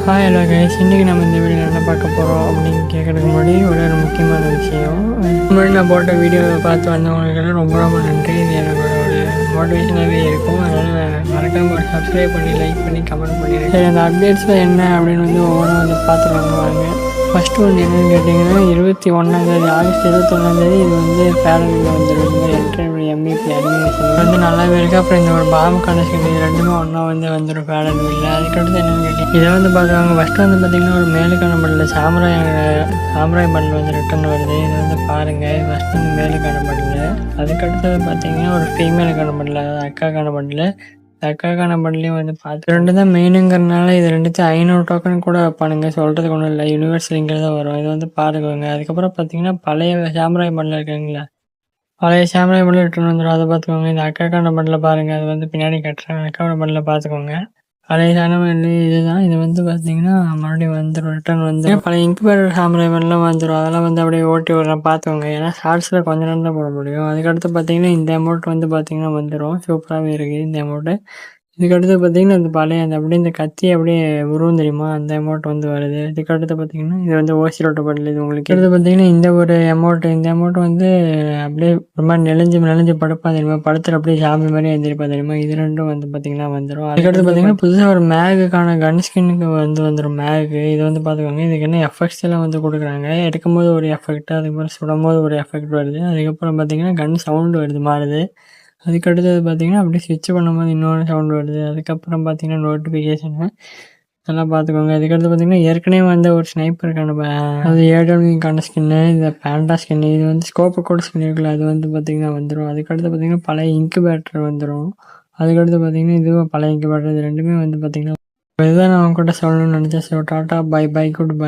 Hi hello guys, இன்றைக்கி நம்ம இந்த வீடியோ என்ன பார்க்க போகிறோம் அப்படின்னு கேட்குறதுக்கு முன்னாடி ஒரு முக்கியமான விஷயம். முன்னாடி நான் போட்ட வீடியோவை பார்த்து வந்தவங்களுக்கெல்லாம் ரொம்ப ரொம்ப நன்றி. இது எனக்கு ஒரு மோட்டிவேஷனாகவே இருக்கும். அதனால் மறக்காமல் ஒரு சப்ஸ்கிரைப் பண்ணி லைக் பண்ணி கமெண்ட் பண்ணிடுறேன். சரி, அந்த அப்டேட்ஸில் என்ன அப்படின்னு ஒவ்வொன்றும் பார்த்துட்டு வாங்க. ஃபஸ்ட்டு ஒன்று என்னென்னு கேட்டிங்கன்னா, 21 ஆகஸ்ட் 21 இது பேரலில் வந்துடும். எம்பிபி அனிமேஷன் நல்லாவே இருக்குது. அப்புறம் இந்த ஒரு பாம்புக்கான ஸ்கின் இது ரெண்டுமே ஒன்றா வந்துடும் பேரலில். அதுக்கடுத்து என்னென்னு கேட்டிங்கன்னா, இதை பார்க்குறாங்க. ஃபஸ்ட்டு பார்த்திங்கன்னா ஒரு மேலுக்கான பட்டில் சாம்ராய் பட்டில் ரிட்டன் வருது. இது பாருங்கள். ஃபஸ்ட்டு மேலுக்கான பட்டில், அதுக்கடுத்தது பார்த்திங்கன்னா ஒரு ஃபீமேலுக்கான பட்டில், அதாவது அக்காக்கான பட்டில். அக்காக்கான பட்டிலையும் பார்த்து ரெண்டு தான் மெயினுங்கிறதுனால இது ரெண்டுத்தையும் 500 டோக்கன் கூட வைப்பானுங்க. சொல்கிறதுக்கு ஒன்றும் இல்லை, யூனிவர்சலிங்கில் தான் வரும். இது பாருங்க. அதுக்கப்புறம் பார்த்திங்கன்னா பழைய சாம்ராய் பட்டில் இருக்குங்களா, பழைய சாம்ராய் பட்டில் ரிட்டர்ன் வந்துடும். அதை பார்த்துக்கோங்க. இந்த அக்காக்கான பட்டில் பாருங்கள், அது பின்னாடி கட்டுறேன். அக்காவோட பட்டில் பார்த்துக்கோங்க. பழைய சாம்ராய் இதுதான். இது பார்த்திங்கன்னா மறுபடியும் வந்துடும், ரிட்டர்ன் வந்துடும். பழைய இன்குபேட்டர் சாம்ராய் பட்டிலாம் வந்துடும். அதெல்லாம் அப்படியே ஓட்டி விடலாம், பார்த்துக்கோங்க. ஏன்னா ஷார்ட்ஸில் கொஞ்சம் நேரம் தான் போட முடியும். அதுக்கடுத்து பார்த்திங்கன்னா இந்த அமௌண்ட் பார்த்திங்கன்னா வந்துடும். சூப்பராகவே இருக்குது இந்த அமௌண்ட்டு. இதுக்கடுத்து பார்த்திங்கன்னா இந்த பழைய அப்படியே இந்த கத்தி அப்படியே உருவம் தெரியுமா, அந்த அமௌண்ட் வருது. இதுக்கடுத்து பார்த்திங்கன்னா இது ஓசிரோட்ட பட்டில். இது உங்களுக்கு அடுத்து பார்த்திங்கன்னா இந்த ஒரு அமௌண்ட் அப்படியே ஒரு மாதிரி நெளிஞ்சு படுப்பா தெரியுமா, படுத்துட்டு அப்படியே சாமி மாதிரி எழுந்திருப்பா தெரியுமா. இது ரெண்டும் பார்த்திங்கன்னா வந்துடும். அதுக்கடுத்து பார்த்திங்கன்னா புதுசாக ஒரு மேகுக்கான கன் ஸ்கின்னுக்கு வந்துடும் மேகு. இது பார்த்துக்கோங்க. இதுக்கு என்ன எஃபெக்ட்ஸ் எல்லாம் கொடுக்குறாங்க. எடுக்கும்போது ஒரு எஃபெக்ட், அதுக்கப்புறம் சுடும்போது ஒரு எஃபெக்ட் வருது. அதுக்கப்புறம் பார்த்திங்கன்னா கன் சவுண்டு வருது, மாறுது. அதுக்கடுத்தது பார்த்திங்கன்னா அப்படியே ஸ்விட்ச் பண்ணும்போது இன்னொரு சவுண்டு வருது. அதுக்கப்புறம் பார்த்திங்கன்னா நோட்டிஃபிகேஷனு இதெல்லாம் பார்த்துக்கோங்க. அதுக்கடுத்து பார்த்திங்கன்னா ஏற்கனவே ஒரு ஸ்னைப்பருக்கான அது ஏடபிள்யூக்கான ஸ்கின்னு, இந்த பேண்டா ஸ்கின்னு, இது ஸ்கோப்பு கூட ஸ்கின் இருக்குல்ல, அது பார்த்திங்கன்னா வந்துடும். அதுக்கடுத்து பார்த்திங்கன்னா பழைய இன்குபேட்டர் வந்துடும். அதுக்கடுத்து பார்த்திங்கன்னா இதுவும் பழைய இன்குபேட்டர். இது ரெண்டுமே பார்த்திங்கன்னா இதுதான் நான் உங்கள்கிட்ட சொல்லணும்னு நினச்சேன். So tata, bye bye, good bye.